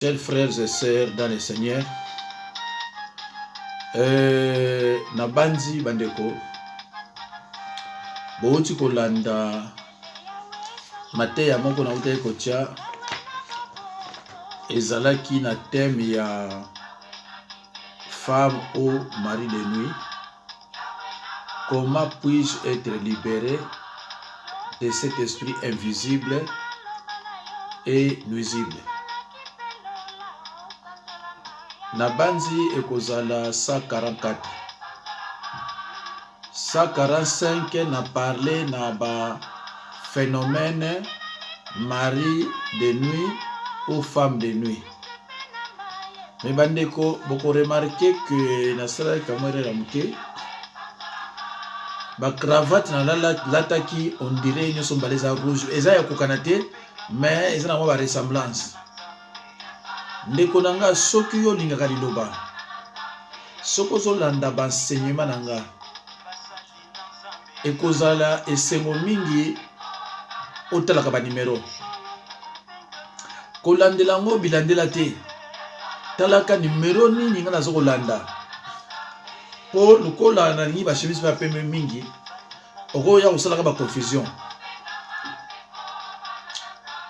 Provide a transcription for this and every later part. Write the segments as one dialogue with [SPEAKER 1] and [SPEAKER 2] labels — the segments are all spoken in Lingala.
[SPEAKER 1] Chers frères et sœurs dans le Seigneur, Nabanzi Bandeko, Bouti Kolanda, Mateya Moko na Ute Kocha, Ezalaki na thème ya femme ou mari de nuit. Comment puis-je être libéré de cet esprit invisible et nuisible? Nabanzi ekozala 144. 145 n'a parlé na ba phénomène mari de nuit ou femme de nuit. Mais bandeko, beaucoup remarqué que na sala kamere la muke ba cravate na lataki on dirait une sombaleza rouge. Eza ya kokanate mais eza na ba ressemblance. Ndeko nanga soki yo lingaka liloba soko zolanda banseignement nanga ekozala esengo mingi otalaka ba numero kolandela ngo bilandela te talaka numero nini nga nazo kolanda po lukola na lingi ba chemise ba pembe mingi okoya kosalaka ba confusion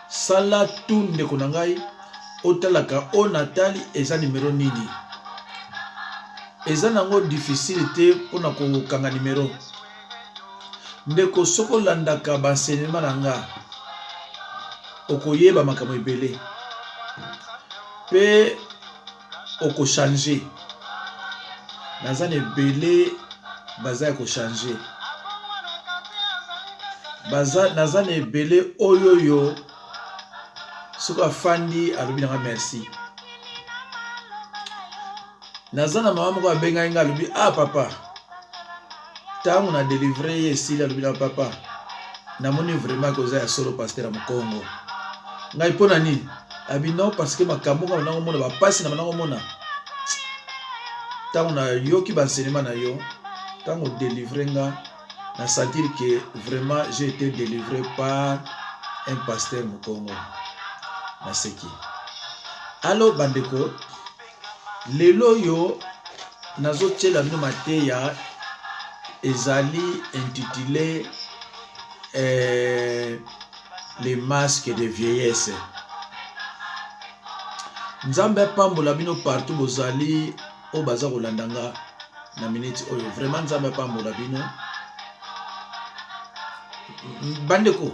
[SPEAKER 1] sala tu ndeko nangai otalaka o natali eza numero nini eza nango difficile te pona kokanga numero ndeko soko landaka banseignement nanga okoyeba makambo ebele pe okochange naza na ebele baza ya kochange naza na ebele oyoyo soko afandi alobi nanga merci. Naza na mama moko abenga nga alobi ah papa tango na délivrer ye esili alobi na papa namoni vraiment koza ya solo pasteur ya Mokongo ngai mpona nini abi non parce que makambo nga nango mona bapasi na nango mona tango na yoki banseignement na yo tango délivrer nga na sentir que vraiment j'ai été délivré par un pasteur Mokongo naseki. Alors bandeko lelo yo nazo tshela bino mateya ezali intitulé les masques de vieillesse. Nzambe pambola bino partout bozali o baza kolandanga na minute oyo vraiment nzambe pambola bino bandeko.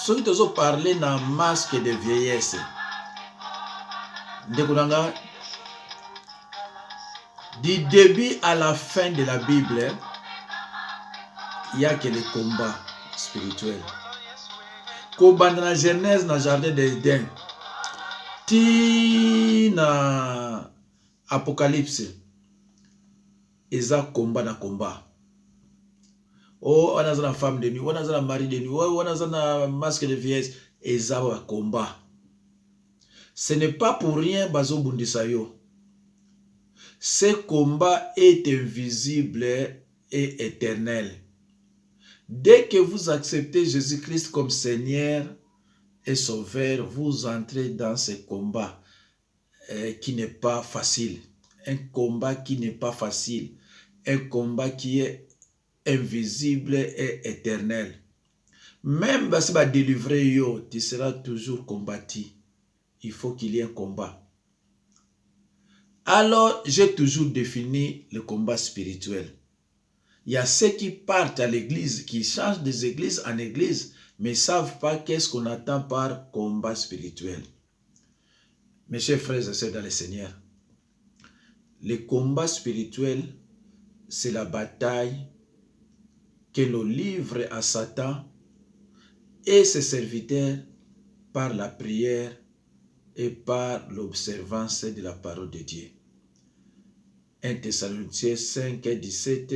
[SPEAKER 1] Soki tozo parler na masque de vieillesse ndeko nanga du début à la fin de la Bible il y a que le combat spirituel. Kobanda na Genèse na jardin d'Éden ti na Apocalypse eza combat na combat. Oh, on a une femme de nuit, on a un mari de nuit, on a un masque de vieillesse, et ça va combat. Ce n'est pas pour rien, Bazo Bundisayo. Ce combat est invisible et éternel. Dès que vous acceptez Jésus-Christ comme Seigneur et Sauveur, vous entrez dans ce combat qui n'est pas facile. Un combat qui n'est pas facile. Un combat qui est invisible et éternel. Même si tu vas délivrer, tu seras toujours combattu. Il faut qu'il y ait un combat. Alors, j'ai toujours défini le combat spirituel. Il y a ceux qui partent à l'église, qui changent des églises en église, mais ne savent pas qu'est-ce qu'on attend par combat spirituel. Mes chers frères et sœurs dans le Seigneur, le combat spirituel, c'est la bataille que l'on livre à Satan et ses serviteurs par la prière et par l'observance de la parole de Dieu. 1 Thessaloniciens 5, 17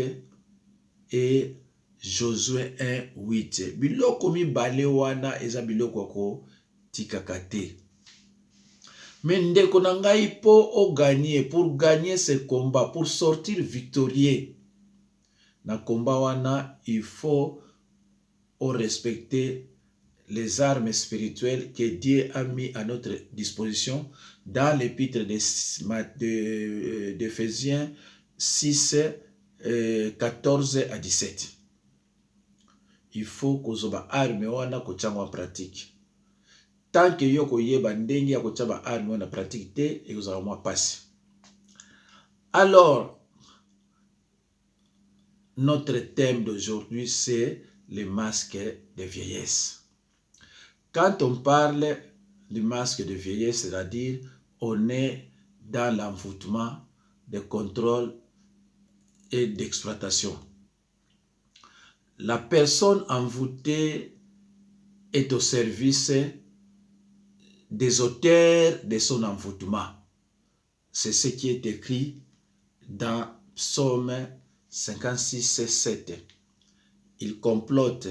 [SPEAKER 1] et Josué 1, 8. Biloko mibale wana eza biloko ko tikakate. Mais ndeko na ngai po pour gagner ce combat, pour sortir victorieux na combat wana, il faut respecter les armes spirituelles que Dieu a mis à notre disposition dans l'épître d'Éphésiens 6, 14 à 17. Il faut que nous armes wana en pratique. Tant que yo koyeba ndenge ya kotia armes wana pratique te, et vous allez passer. Alors, notre thème d'aujourd'hui, c'est le masque de vieillesse. Quand on parle du masque de vieillesse, c'est-à-dire on est dans l'envoûtement de contrôle et d'exploitation. La personne envoûtée est au service des auteurs de son envoûtement. C'est ce qui est écrit dans Psaume 56, 7. Ils complotent,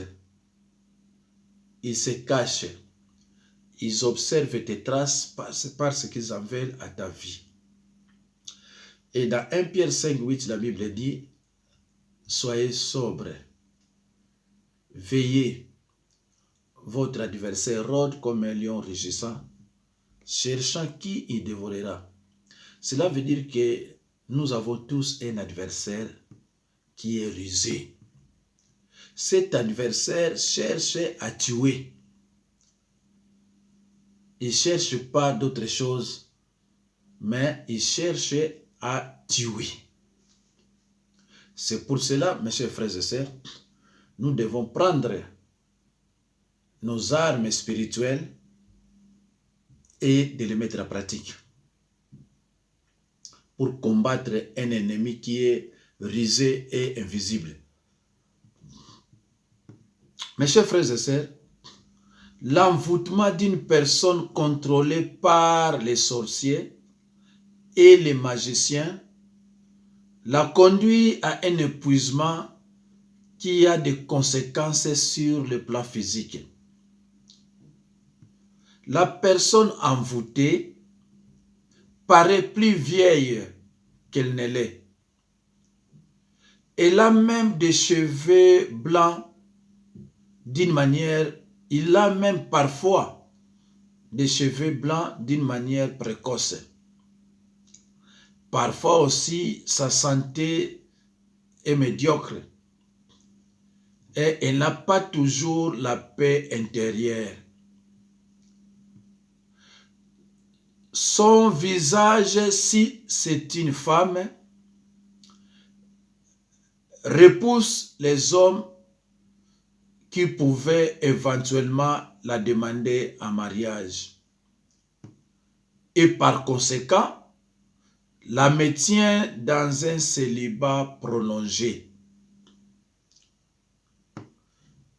[SPEAKER 1] ils se cachent, ils observent tes traces parce qu'ils en veulent à ta vie. Et dans 1 Pierre 5, 8, la Bible dit, soyez sobres, veillez, votre adversaire rôde comme un lion rugissant, cherchant qui il dévorera. Cela veut dire que nous avons tous un adversaire qui est rusé. Cet adversaire cherche à tuer. Il ne cherche pas d'autre chose, mais il cherche à tuer. C'est pour cela, mes chers frères et sœurs, nous devons prendre nos armes spirituelles et de les mettre en pratique pour combattre un ennemi qui est rusé et invisible. Mes chers frères et sœurs, l'envoûtement d'une personne contrôlée par les sorciers et les magiciens la conduit à un épuisement qui a des conséquences sur le plan physique. La personne envoûtée paraît plus vieille qu'elle ne l'est. Elle a même des cheveux blancs d'une manière, il a même parfois des cheveux blancs d'une manière précoce. Parfois aussi, sa santé est médiocre et elle n'a pas toujours la paix intérieure. Son visage, si c'est une femme, repousse les hommes qui pouvaient éventuellement la demander en mariage. Et par conséquent, la maintient dans un célibat prolongé.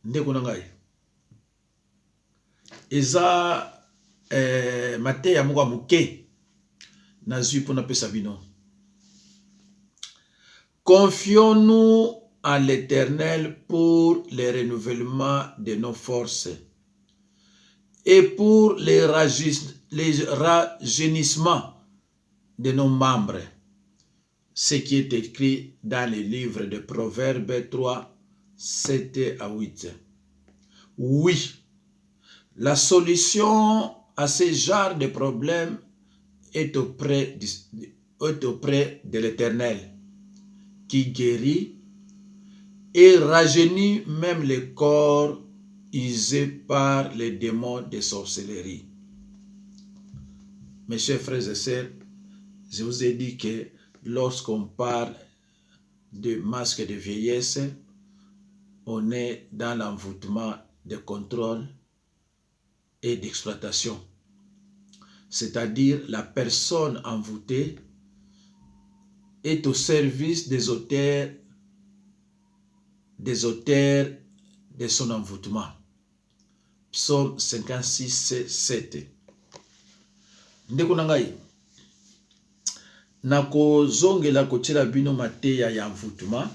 [SPEAKER 1] Ndekunangai. Eza mateya moko muke nazui pona pesa bino. Confions-nous en l'Éternel pour le renouvellement de nos forces et pour les rajeunissements de nos membres. Ce qui est écrit dans le livre de Proverbes 3, 7 à 8. Oui, la solution à ce genre de problème est auprès de l'Éternel, qui guérit et rajeunit même les corps usés par les démons de sorcellerie. Mes chers frères et sœurs, je vous ai dit que lorsqu'on parle de masque de vieillesse, on est dans l'envoûtement de contrôle et d'exploitation. C'est-à-dire la personne envoûtée est au service des auteurs de son envoûtement. Psaume 56, 7. Ndeko nangai, nako zongela kotiela bino mateya ya envoûtement.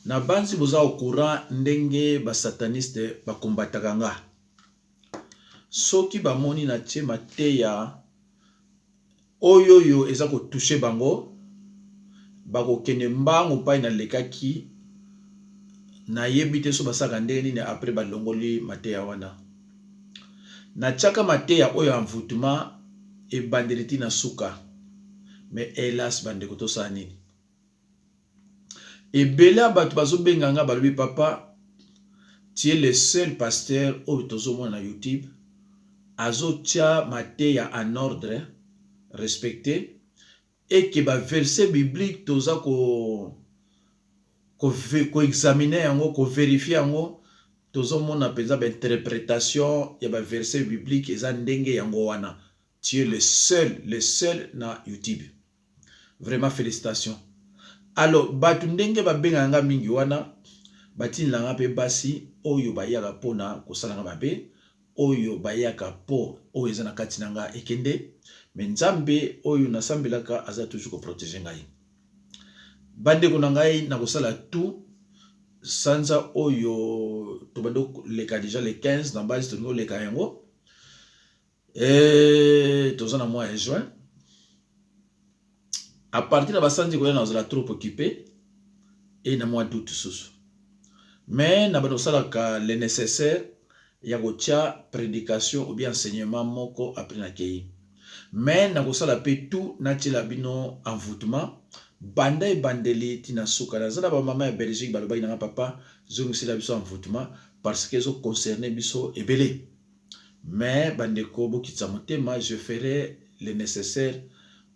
[SPEAKER 1] Na banzi boza au courant ndenge ba sataniste ba kombataka nga. Soki ba moni na tie mateya oyoyo eza ko toucher bango, bako kene mbangu pa na lekaki na yebite so basaka ndenge nini après balongoli mateya wana. Na tchaka mateya oyo envoûtement e bandeliti na suka. Mais hélas bandeko tosala nini? Ebele bato bazobenga nga balobi papa, tu es le seul pasteur oyo tozomona na YouTube azotia mateya en ordre respecté et que ba verset biblique toza ko examiner yango, ko vérifier yango, tozomona penza ba interprétation ya ba verset biblique eza ndenge yango wana. Tu es le seul na YouTube. Vraiment félicitations. Alors batu ndenge babenga nga mingi wana batinela nga pe basi oyo bayaka pona kosala nga babe, oyo bayaka po oyo eza na kati na nga ekende, mais nzambe oyo nasambelaka aza toujours ko protéger ngai. Bandeko na ngai na kosala tout sanza oyo to bando leka déjà le 15 na base to leka yango toza na mois de juin. À partir de basanzi ko na trop occupé et na mois d'août sous. Mais na bando sala ka le nécessaire ya kotia prédication ou bien enseignement moko après na kei. Mais na kosala pe tout na tila bino envoûtement banda e bandeli tina suka na zala ba mama ya Belgique balobaki na papa zongisela biso envoûtement parce que zo concerné biso ebele. Mais bandeko bokitsa motema, je ferai le nécessaire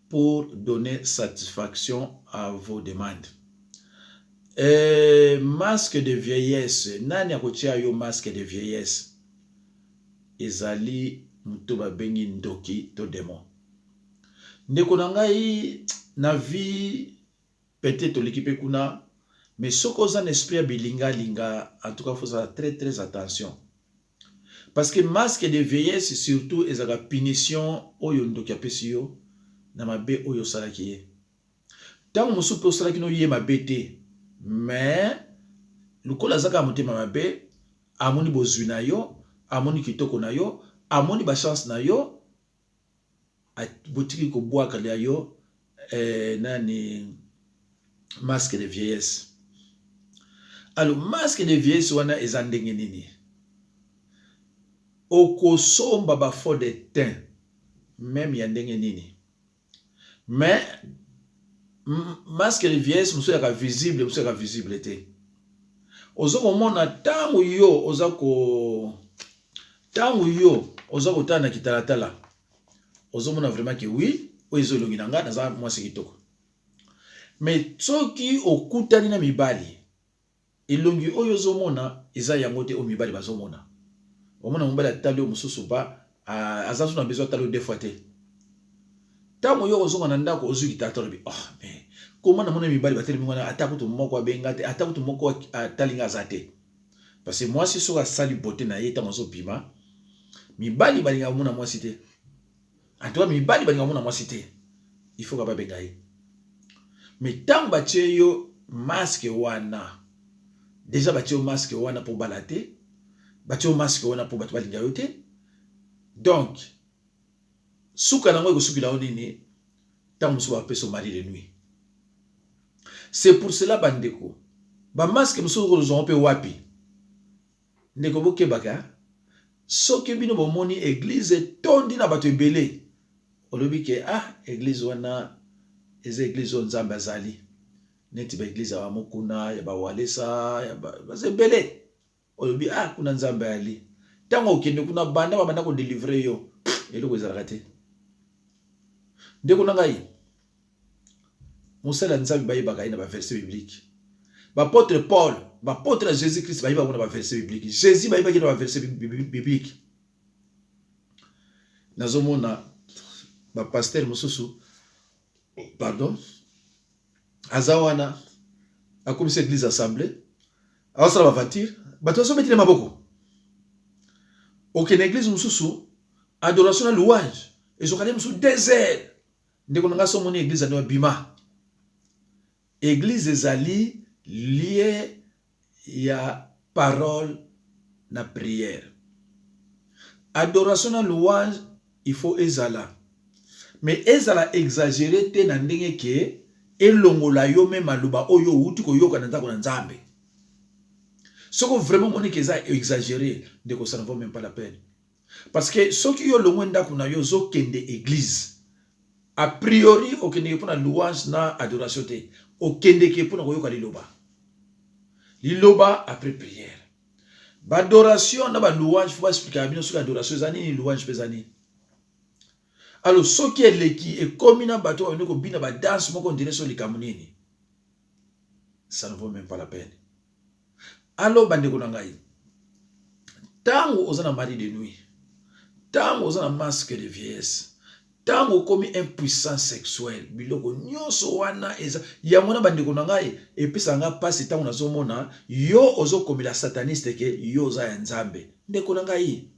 [SPEAKER 1] pour donner satisfaction à vos demandes. Masque de vieillesse, nani akotia yo masque de vieillesse? Ezali muto babengi ndoki to démon. Ndeko na ngai na vie peut-être l'équipe kuna, mais soko za esprit bilinga linga, en tout cas faut faire très attention. Parce que masque de vieillesse surtout ezaka punition oyo ndoki apesi yo na mabe oyo salaki ye. Tango mosusu pe salaki no ye mabe te, mais lukola zaka motema mabe amoni bozwi na yo, amoni kitoko na yo, amoni ba chance na yo, botiki ko bwaka ya yo nani masque de vieillesse. Alors masque de vieillesse wana eza ndenge nini? Okosomba ba faux de teint même ya ndenge nini? Mais masque de vieillesse muso ya visible, muso ya visible te. Ozo komona tangu yo ozo tana kitalatala. Ozo mona vraiment que oui, ozo longi nanga naza mwasi kitoko. Mais soki okutani na mibali, elongi oyo ozo mona eza yango te o mibali bazomona. Omona mobali atali o mususu ba azazu na besoin talo deux fois te. Tango yo ozo na ndako ozo kitatola bi mais comment na mona mibali bateli mwana atakutu moko abenga te, atakutu moko atalinga azate. Parce que moi si soka sali beauté na ye tango zo bima, mibali balinga mona mwasi te. Antoa mibali balinga mona mwasi te. Il faut ka benga ye. Mais tango batie yo masque wana. Déjà batie yo masque wana pour balater. Batie yo masque wana pour batu balinga yo te. Donc suka na ngo suki la onini tango so apeso mari de nuit. C'est pour cela bandeko. Ba masque muso ko zo pe wapi. Ndeko boke baka. Soki bino bomoni église tondi na bato ebele. Olobi ke église wana eza église nzambe azali. Neti ba église wa mokuna ya ba walesa ya ba ebele. Olobi kuna nzambe ali. Tango okende kuna banda ko délivrer yo. Eloko ezalaka te. Ndeko na ngai. Mosala nzambe bayebaka ina ba verset biblique. Ba apôtre Paul, ba apôtre Jésus Christ bayebaka na ba verset biblique. Jésus bayebaka na ba verset biblique. Nazomona ba pasteur mususu pardon azawana akomisa église assemblée awasala ba voiture bato so metile maboko. Aucune église mususu adoration na louange ezokale mususu désert. Ndeko nga so moni église ano bima. Église ezali lié ya parole na prière. Adoration na louange il faut ezala. Mais ezala exagéré te na ndenge ke elongola yo me maluba oyo uti ko yoka na ndako na nzambe. Ce que vraiment mon exagéré, ça ne vaut même pas la peine. Parce que ceux qui ont le moins d'akuna yo zo kende église. A priori, au kende pour la louange na adoration te. Au kende ke pour na koyoka liloba. Liloba après prière. Ba adoration na ba louange faut pas expliquer bien sur adoration zani ni louange pesani. Alors ceux qui est leki et comme na bato on ko bina ba danse moko ndire sur likamunini. Ça ne vaut même pas la peine. Alors bande ko na ngai. Tango ozana mari de nuit. Tango ozana masque de vieillesse. Tango komi impuissance sexuelle. Biloko nyonso wana eza yamona bande ko na ngai epesa nga pasi tango nazomona yo ozo komila sataniste ke yo oza ya nzambe. Ndeko na ngai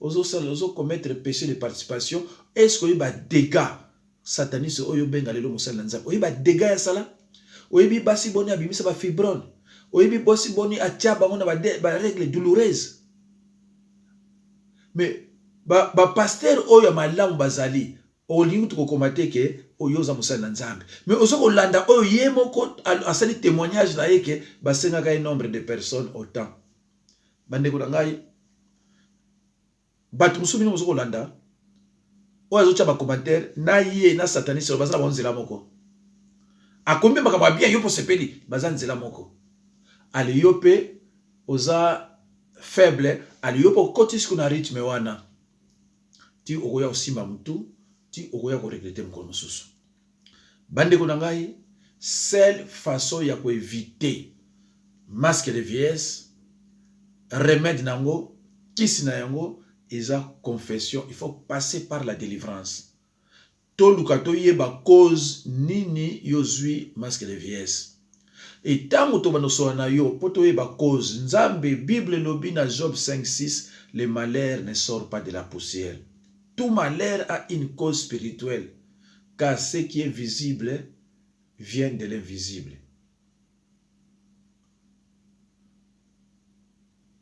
[SPEAKER 1] ozo commettre péché de participation. Est-ce que ba dégâts sataniste oyo benga lelo mosala nzambe oyi ba dégâts ya sala oyi basi boni abimisa ba fibrone oyi bosi boni atia bango na ba règle douloureuse. Mais ba pasteur oyo malamu bazali olingi to komate ke oyo za mosala nzambe. Mais ozo ko landa oyo yemoko asali témoignage na yeke basenga ka nombre de personnes autant. Bande ko ngai batu musubi no ozo ko landa oyo azo tia ba commentaire na ye na sataniste bazala bonzela moko. Akombe makaba bien yo po sepeli bazan nzela moko. Ale yo pe oza faible ali yo po kotis kuna rythme wana. Ti okoya osimba mutu, ti okoya ko regretter mkono mususu. Bande ko ngai, seule façon ya ko éviter masque de vieillesse, remède nango, kisi na yango, eza confession, il faut passer par la délivrance. To lukato yeba cause nini yozui masque de vieillesse. Et tant que tu na yo, poto yeba cause, nzambe, Bible lobi na Job 5:6, le malheur ne sort pas de la poussière. Tout malheur a une cause spirituelle, car ce qui est visible vient de l'invisible.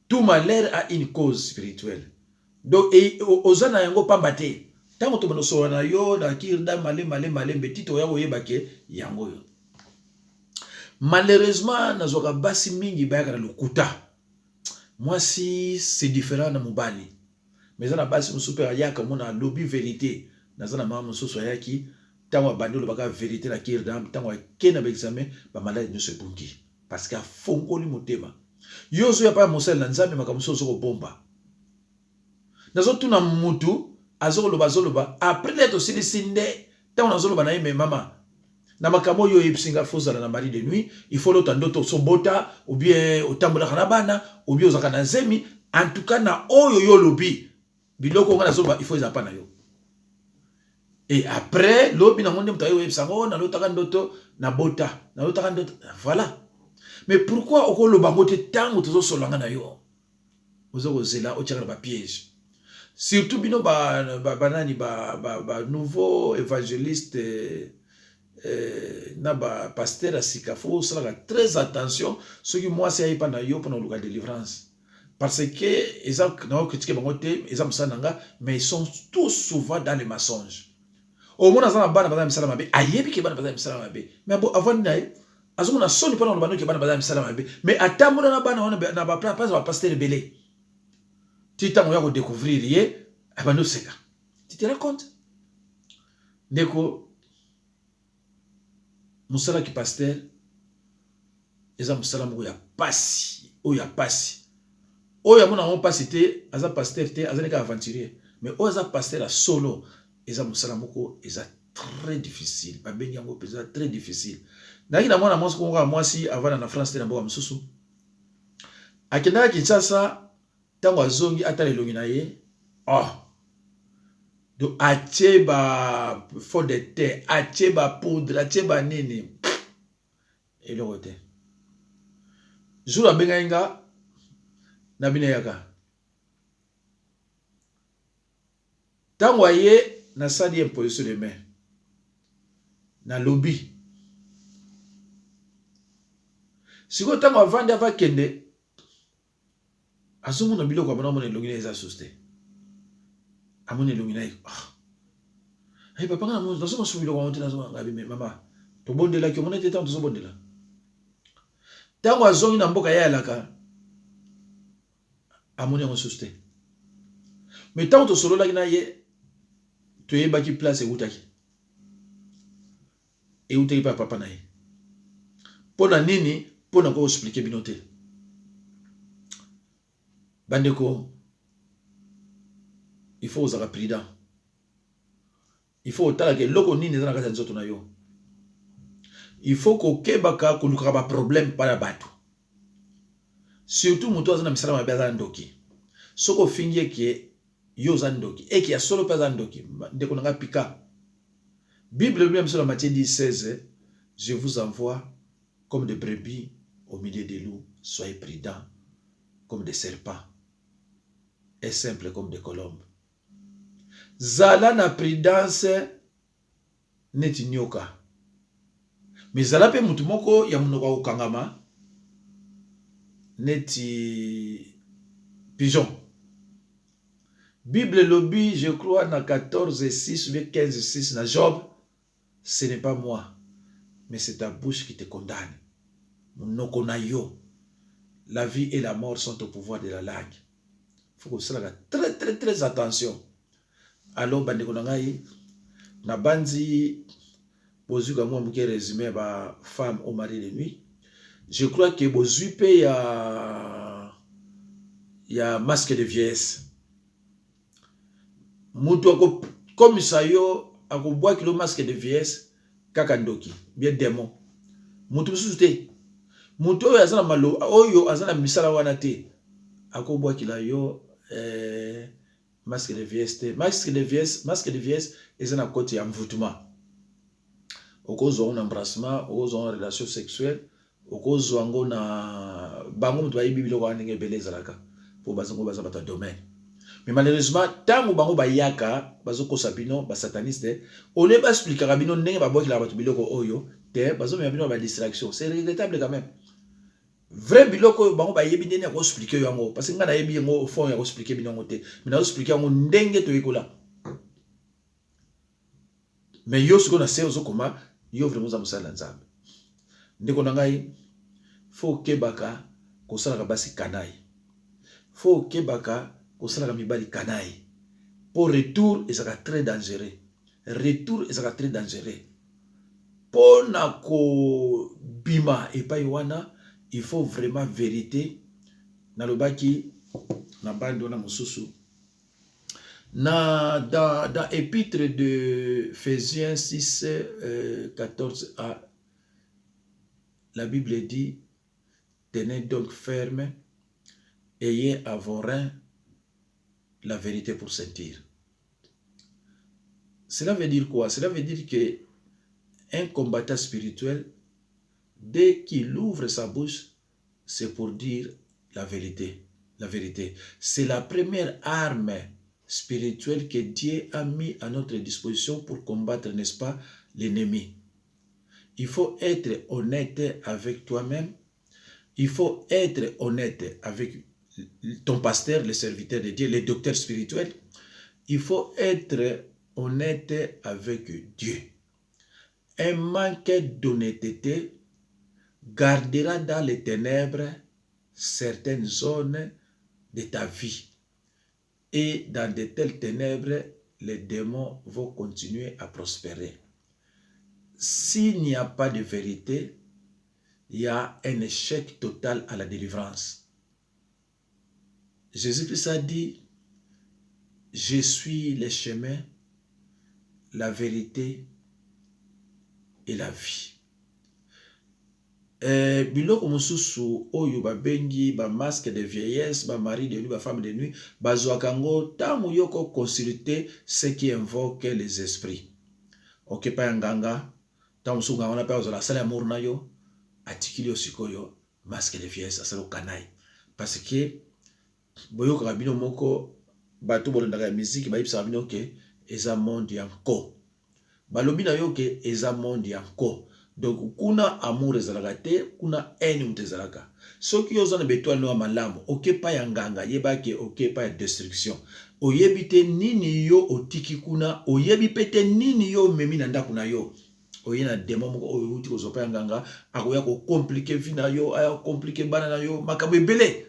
[SPEAKER 1] Tout malheur a une cause spirituelle. Donc, ozana yango pambate. Tant que tu na yo, na kirda male, betito ya oyeba ke yango yo. Malheureusement, nazoka basi mingi bayaka na lokuta. Moi si c'est différent na mobali. Mais na basi musupe ayaka mona lobby vérité. Nazana mama mususu ayaki tango bandolo baka vérité na kirda, tango kena ba examen ba malade ne se bungi parce que fongoli motema. Yozo ya pa mosel na nzambe makamuso zo ko bomba. Nazotuna mutu azoloba après l'être sili sinde tango nazoloba na yeme mama. Na makamo yo yipsinga fozala na mari de nuit, il faut l'autre ndoto sobota ou bien otambola kana bana ou bien ozaka na zemi, en tout cas na oyo yo lobi biloko ngana zoba il faut ezapa na yo. Et après lobi na monde mutayo yipsango na lotaka ndoto na bota, na lotaka ndoto voilà. Mais pourquoi okoloba ngote tango tozo solanga na yo? Ozoko zela otiaka ba piège. Surtout bino banani ba nouveau évangéliste na ba pasteur asika faut cela très attention ceux qui moi c'est pas na yo pour le délivrance parce que exemple na critiquer bango te exemple ça nanga mais ils sont tous souvent dans les mensonges au moins na bana bazam salama be ayebi ke bana bazam salama be mais bon avant nae azumu na soni pendant le bano ke bana bazam salama be mais atamona na bana wana na ba place ba pasteur belé tu tango ya ko découvrir ye abano seka tu te rends compte ndeko musala ki pasteur eza musala moko ya pasi oya pasi oya mona on pasi te aza pasteur te aza neka aventurier mais oya za pasteur a solo eza musala moko eza très difficile ba bengi yango peza très difficile naki na mwana mwasi ko mwasi avana na France te na mboka mususu akenda Kinshasa tango azongi atale longi na ye do acheba fond de terre, acheba poudre, acheba nini. Et le côté. Jour à Bengaïnga, Nabine Yaka. Tant voyez, na sadi imposition de main. Na lobby. Si vous tant vendre avant kende, azumu na bilo kwa bana mona longina eza susté. Amone longina hey papa ngana mo nazo mosubilo kwa onte nazo ngabi mama to bondela ki mona teta to zo bondela tango azongi na mboka ya alaka amoni yango susu te. Mais ntango tosololaki na ye toyebaki place eutaki pa papa na ye. Mpo na nini? Mpo na koexplike bino te. Bandeko, il faut ozala prudent. Il faut otalaka eloko nini eza na kati ya nzoto na yo. Il faut kokebaka kolukaka ba problème pa ya bato. Surtout moto aza na misala mabe aza ndoki. Soko fingi eke yo aza ndoki. Eke ya solo pa aza ndoki. Ndeko nanga pika. Bible bien sur la Matthieu 10:16, je vous envoie comme des brebis au milieu des loups. Soyez prudents comme des serpents et simples comme des colombes. Zala na prudence neti nyoka. Mais zala pe mutu moko ya munoko okangama neti pigeon. Bible lobby, je crois, na 14:6 ou 15:6 na Job, ce n'est pas moi, mais c'est ta bouche qui te condamne. Munoko na yo. La vie et la mort sont au pouvoir de la langue. Il faut que ça fasse très attention. Alors, bandeko nangai, na bandi, bozuka moi muke résumé ba femme au mari de nuit. Je crois que bozupe ya masque de vieillesse. Mutu ako comme ça yo ako bois kilo masque de vieillesse kaka ndoki bien démon. Mutu susute. Mutu oyo azana malo oyo azana misala wana te. Ako bois kila yo masque de vieillesse. Masque de vieillesse est un côté envoûtement. Au cause d'un embrassement, au cause d'une relation sexuelle, au cause d'un bango doit y bibi lo wana ngebele zalaka pour bazango bazabata domaine. Mais malheureusement, tant que bango bayaka bazoko sabino ba sataniste, on ne va expliquer rabino ndenge ba boki la batu biloko oyo, te bazo me bino ba distraction. C'est regrettable quand même. Vrai biloko bango ba yebi ndenge ko expliquer yango parce que ngana yebi yango au fond ya ko expliquer bino ngote. Mais na expliquer yango ndenge to yikola. Mais yo siko na sezo koma yo vraiment za musala nzambe. Ndeko na ngai faut kebaka ko sala ka basi kanai. Faut kebaka ko sala ka mibali kanai. Pour retour et ça sera très dangereux. Retour et ça sera très dangereux. Pour na ko bima et pa wana, il faut vraiment vérité. Na lobaki na bando na mususu. Dans épître de Ephésiens 6, 14a, la Bible dit, tenez donc ferme, ayez à vos reins la vérité pour sentir. Cela veut dire quoi? Cela veut dire que un combattant spirituel, dès qu'il ouvre sa bouche, c'est pour dire la vérité. La vérité. C'est la première arme spirituelle que Dieu a mis à notre disposition pour combattre, n'est-ce pas, l'ennemi. Il faut être honnête avec toi-même. Il faut être honnête avec ton pasteur, le serviteur de Dieu, le docteur spirituel. Il faut être honnête avec Dieu. Un manque d'honnêteté gardera dans les ténèbres certaines zones de ta vie. Et dans de telles ténèbres, les démons vont continuer à prospérer. S'il n'y a pas de vérité, il y a un échec total à la délivrance. Jésus-Christ a dit, je suis le chemin, la vérité et la vie. Biloko mususu oyo ba bengi ba masque de vieillesse, ba mari de nuit, ba femme de nuit, ba zwakango tamu yoko consulter ce qui invoque les esprits. Ok pa nganga, tamu sunga wana pa ozola sala amour na yo, atikili osikoyo masque de vieillesse asalo kanai. Parce que boyo kabino moko bato bolondaka ya musique ba yipsa bino ke eza monde yanko. Balobi na yo ke eza monde yanko. Donc, kuna amour ezalaka te, kuna haine mutezalaka. Soki yo zana betoile no malamu, oke pa ya nganga, yeba ke oke pa ya destruction. Oyebi te nini yo otiki kuna, oyebi pete nini yo memi na ndaku na yo. Oye na démon moko oyo uti ko zopa ya nganga, akoya ko compliquer vie na yo, aya compliquer bana na yo, makambo ebele.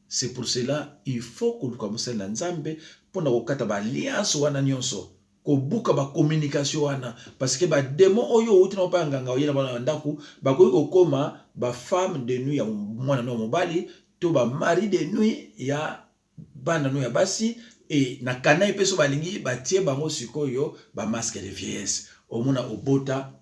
[SPEAKER 1] C'est pour cela il faut koluka mosala nzambe pona kokata ba alliance wana nyonso kobuka ba communication wana parce que ba démon oyo uti na pa nganga oyena bana ndaku ba koyi kokoma ba femme de nuit ya mwana no mobali to ba mari de nuit ya bana no ya basi et na kanai peso balingi batie bango sikoyo ba masque de vieillesse omona obota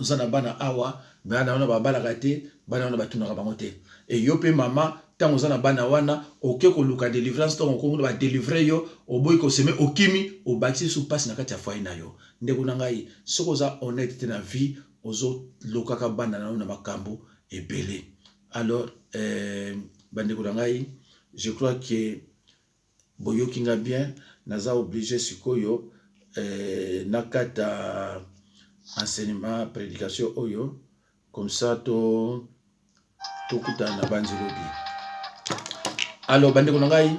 [SPEAKER 1] uzana bana awa bana wana babalaka te bana wana batunaka bango te et yo pe mama tango uzana bana wana oke koluka délivrance to ko ba délivrer yo oboyi ko seme okimi obakisi su passe na kati ya foyer na yo ndeko na ngai soko za honnête te na vie ozo lokaka bana na makambo ebele. Alors bandeko na ngai je crois que boyokinga bien naza obligé sikoyo nakata enseignement prédication oyo comme ça to kuta na banzilobi. Alors bandeko na ngai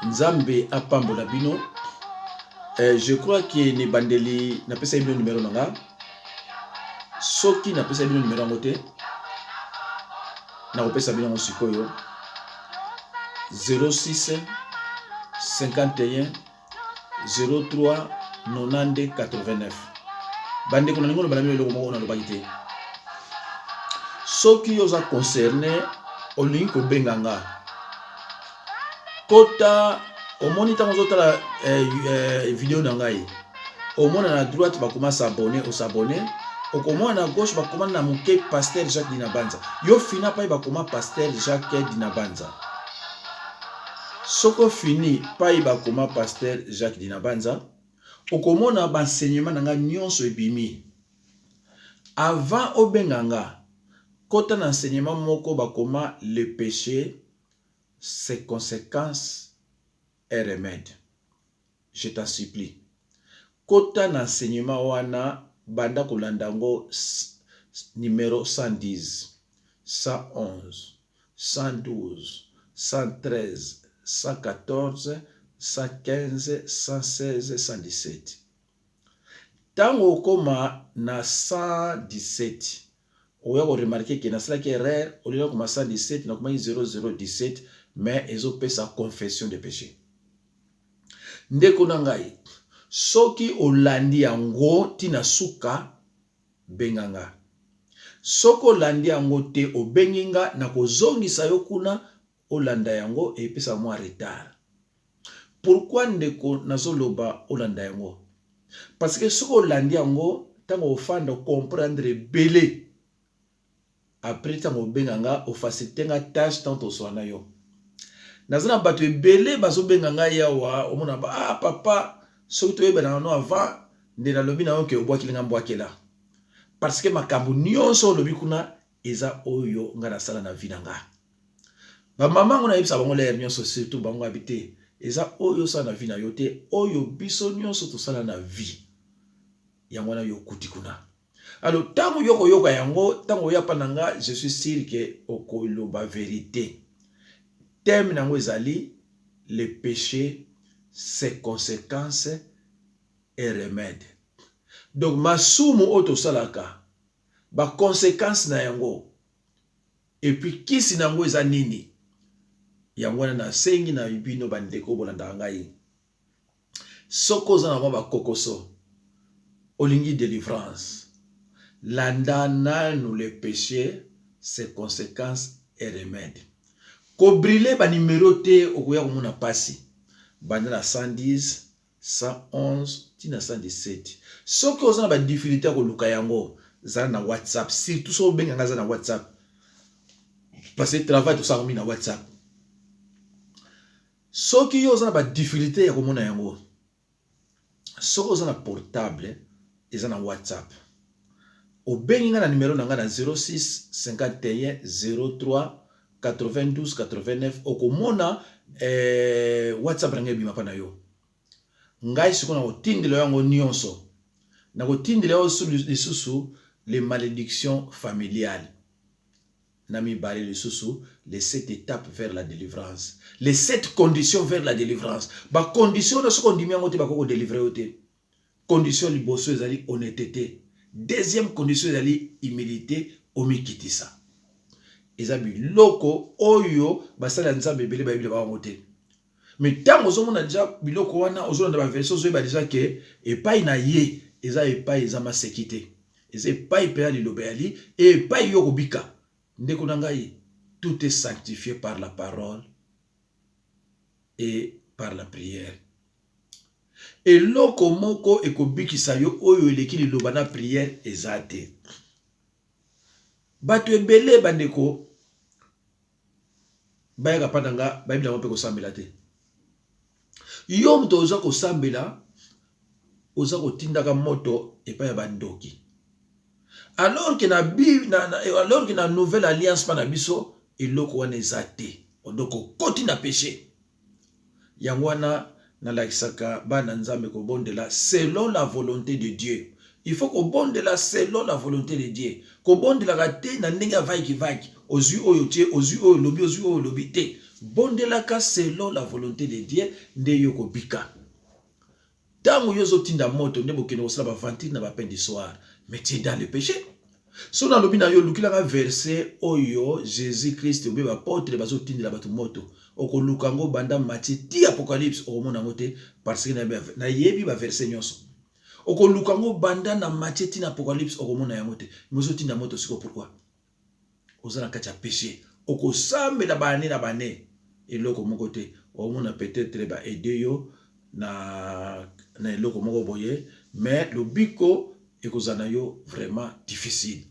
[SPEAKER 1] nzambe apambola bino. Je crois que ni bandeli na pesa bino numéro nanga soki na pesa bino numéro ngote na kopesa bino sikoyo 06 51 03 90 89. Bande ko na ngono bana melo ko na lobaki te. Soki yoza concerné olingi ko benganga. Kota omoni tango zotala vidéo na ngai. Omona na droite ba koma s'abonner ou s'abonner. Okomona na gauche ba koma na muke pasteur Jacques Dinabanza. Yo fina pa ba koma pasteur Jacques Dinabanza. Soko fini pa ba koma pasteur Jacques Dinabanza. Okomona ba enseignement nanga nyonso ebimi. Avant obenganga kota na enseignement moko ba koma le péché, ses conséquences et remèdes. Je t'en supplie. Kota na enseignement wana banda kolandango numéro 110, 111, 112, 113, 114, 115, 116, 117. Tango koma na 117, oya ko remarquer que na sala ki erreur, au lieu koma 117 na koma 0017, mais ezo pe sa confession de péché. Ndeko na ngai, soki olandi yango tina suka benganga. Soko olandi yango te obenginga na kozongisa yo kuna olanda yango et pesa mwa retard. Pourquoi ndeko nazoloba olanda yango? Parce que soko olandi yango tango ofanda comprendre belé. Après tango benganga ofacilitenga tâche tant oswana yo. Nazana bato ebele bazo benganga yawa omona ba ah papa soki toyeba na no avant nde na lobi na yo ke obwaki linga mbwakela. Parce que makambo nyonso lobi kuna eza oyo nga na sala na vie na nga. Ba mama ngona yebisa bango l'air nyonso surtout bango habité eza oyo sa na vie na yo te oyo biso nyonso to sala na vie. Yango na yo kuti kuna. Alors tango yoko yoka yango tango ya pananga je suis sûr que okoloba vérité. Thème nango ezali le péché, ses conséquences et remèdes. Donc masumu oto salaka ba conséquences na yango et puis kisi nango eza nini yango na sengi na bino bandeko bolanda ngai soko za na ba kokoso olingi délivrance landa nous le péché, ses conséquences et remèdes. Ko brûler ba numéro te okoya komona pasi banda na 110 111 tina 117. Soki ozana ba difficulté ko luka yango za na WhatsApp surtout so benga ngaza na WhatsApp parce que travail to sa na WhatsApp. Soki ozana ba difficulté ya komona yango soki ozana portable eza na WhatsApp obenga na numéro nanga na 06 51 03 92 89 okomona WhatsApp range bima pa na yo. Ngai siko na otindile yango nyonso. Na otindile yo lisusu les malédictions familiales. Na mi bari lisusu les 7 étapes vers la délivrance. Les 7 conditions vers la délivrance. Ba condition na soko ndimi yango te ba ko délivrer ote. Condition liboso ezali honnêteté. Deuxième condition ezali humilité omikitisa. eza biloko oyo basala nzambe ebele bayebile bango te. Mais tant ozomona déjà biloko wana ozolanda ba version ozoyeba déjà ke epai na ye eza epai eza maseki te. Eza epai pe ya liloba ya li epai yo kobika. Ndeko na ngai, tout est sanctifié par la parole et par la prière. Eloko moko ekobikisa yo oyo eleki liloba na prière eza te. Bato ebele bandeko bayaka pananga bayibila mpe kosambela te. Yo mto oza kosambela oza kotindaka moto epai ya bandoki. Alors que na nouvelle alliance pa na biso eloko wana eza te. Ondoko koti na péché. Yango wana na lakisaka bana nzambe ko bondela selon la volonté de Dieu. Il faut ko bondela selon la volonté de Dieu. Ko bondela kate na ndenge vaiki vaiki. Ozui oyo tie, ozui oyo lobi, ozui oyo lobi te. Bondela ka selon la volonté de Dieu nde yo ko bika. Tango yo zo tinda moto nde bokeno osala ba vantine na ba peine du soir. Mais tu es dans le péché. So na lobi na yo lukila ka verset oyo Jésus Christ obe ba porte bazo tindela batu moto. Oko lukango banda Matthieu ti Apocalypse okomona ngote parce que na yebi ba verset nyonso. Oko lukango banda na Matthieu ti na Apocalypse okomona yango te. Mozo tinda moto siko pourquoi? Oza na kati ya péché. Oko sambela bane na bane eloko moko te. Okomona peut-être ba aider yo na eloko moko boye mais le biko ekozana yo vraiment difficile.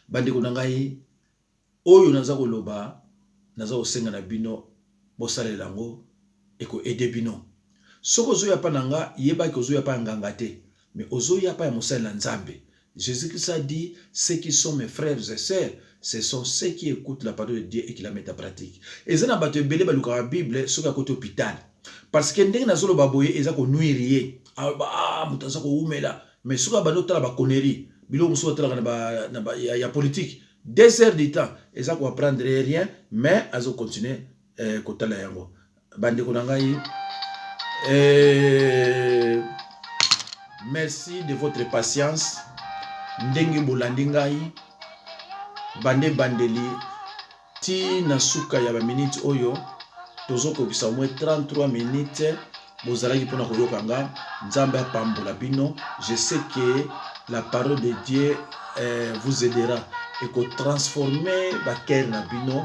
[SPEAKER 1] Bandeko na ngai oyo naza koloba naza kosenga na bino bosalela yango eko aider bino. Soko ozoya pa nanga yeba ki ozoya pa nganga te mais ozoya pa ya mosala na Nzambe. Jésus-Christ a dit ceux qui sont mes frères et sœurs ce sont ceux qui écoutent la parole de Dieu et qui la mettent en pratique. Eza na bato ebele baluka la Bible soki ya côté hôpital parce que ndenge nazolo baboye eza ko nuirier mutu aza ko umela mais soki bando tala ba connerie bilo muso tala na ba ya politique 2 heures de temps eza ko apprendre rien mais azo continuer kotala yango. Bande ko ngai merci de votre patience. Ndenge bolandi ngai bande bandeli ti na suka ya ba minute oyo tozoko kisa au moins 33 minutes bozalaki pona koyoka nga Nzambe apambola bino. Je sais que la parole de Dieu vous aidera et ko transformer ba cœur na bino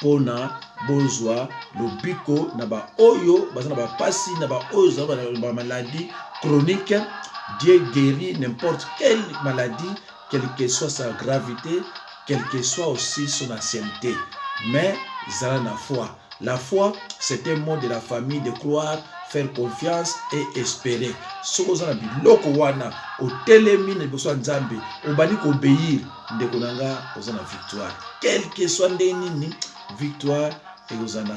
[SPEAKER 1] pona bozwa lobiko na ba oyo bazana ba pasi na ba oyo ba maladie chronique. Dieu guérit n'importe quelle maladie, quelle que soit sa gravité, quelle que soit aussi son ancienneté. Mais zala na foi. La foi, c'est un mot de la famille de croire, faire confiance et espérer. Soko zana biloko wana, o telemi na biso Nzambe, o bani ko obéir, ndeko nanga ozana victoire. Quelle que soit ndeni victoire et ozana